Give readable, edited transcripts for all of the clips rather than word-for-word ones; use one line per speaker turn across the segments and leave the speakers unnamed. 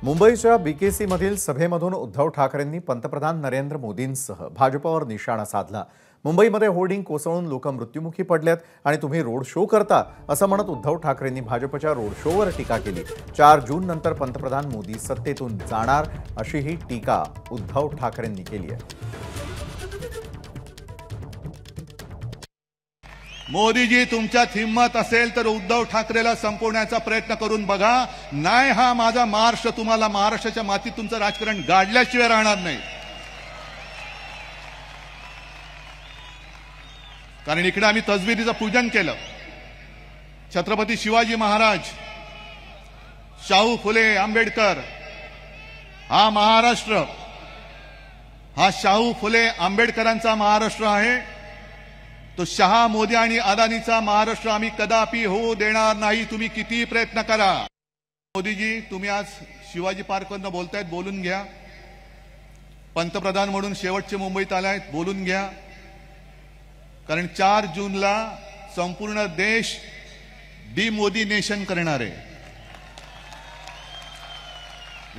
मुंबईच्या बीकेसी मधील सभेमधून उद्धव ठाकरेंनी पंतप्रधान नरेंद्र मोदींसह भाजपवर निशाणा साधला। मुंबईमध्ये होर्डिंग कोसळून लोक मृत्युमुखी पडलेत आणि तुम्ही रोड शो करता असं म्हणत उद्धव ठाकरेंनी भाजपच्या रोड शोवर टीका केली। 4 जून नंतर पंतप्रधान मोदी सत्तेतून जाणार अशी ही टीका उद्धव ठाकरेंनी केली आहे।
मोदीजी, तुमच्यात हिम्मत असेल तर उद्धव ठाकरेला संपवण्याचा प्रयत्न करून बघा। नाही, हा माझा महाराष्ट्र तुम्हाला महाराष्ट्राच्या मातीत तुमचं राजकारण गाडल्याशिवाय राहणार नाही। कारण इकडे आम्ही तसबिरीचं पूजन केलं। छत्रपती शिवाजी महाराज, शाहू फुले आंबेडकर, हा महाराष्ट्र हा शाहू फुले आंबेडकरांचा महाराष्ट्र आहे। तो शहा, मोदी आणि अदानीचा महाराष्ट्र आम्ही कदापि होऊ देणार नाही, तुम्ही कितीही प्रयत्न करा। मोदीजी, तुम्ही आज शिवाजी पार्कवरनं बोलतायत, बोलून घ्या। पंतप्रधान म्हणून शेवटचे मुंबईत आलायत, बोलून घ्या। कारण 4 जूनला संपूर्ण देश मोदी नेशन करणार आहे।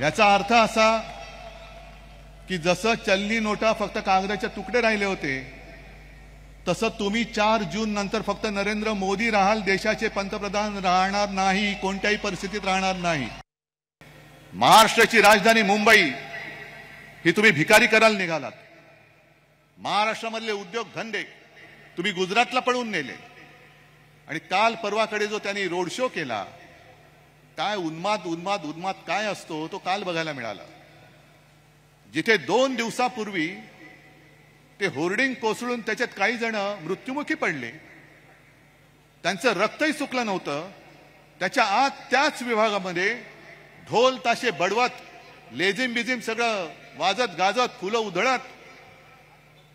याचा अर्थ असा की जसं चलनी नोटा फक्त कागदाचे तुकडे राहिले होते, तसं तुम्ही 4 जून नंतर फक्त नरेंद्र मोदी राहाल, देशाचे पंतप्रधान राहणार नाही, कोणत्याही परिस्थितीत राहणार नाही। महाराष्ट्राची राजधानी मुंबई ही तुम्ही भिकारी करायला निघालात। महाराष्ट्रामधले उद्योग धंदे तुम्ही गुजरातला पळवून नेले आणि काल परवाकडे जो त्यांनी रोड शो केला, काय उन्माद उन्माद उन्माद काय असतो तो काल बघायला मिळाला। जिथे 2 दिवसापूर्वी ते होर्डिंग कोसळून त्याच्यात काही जण मृत्युमुखी पडले, त्यांचं रक्तही सुकलं नव्हतं, त्याच्या आत त्याच विभागामध्ये ढोल ताशे बडवत, लेझिम बिझिम सगळं वाजत गाजत, फुलं उधळत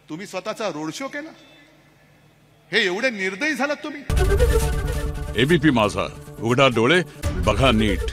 तुम्ही स्वतःचा रोड शो केला। हे एवढे निर्दयी झालात तुम्ही।
एबीपी माझा, उघडा डोळे बघा नीट।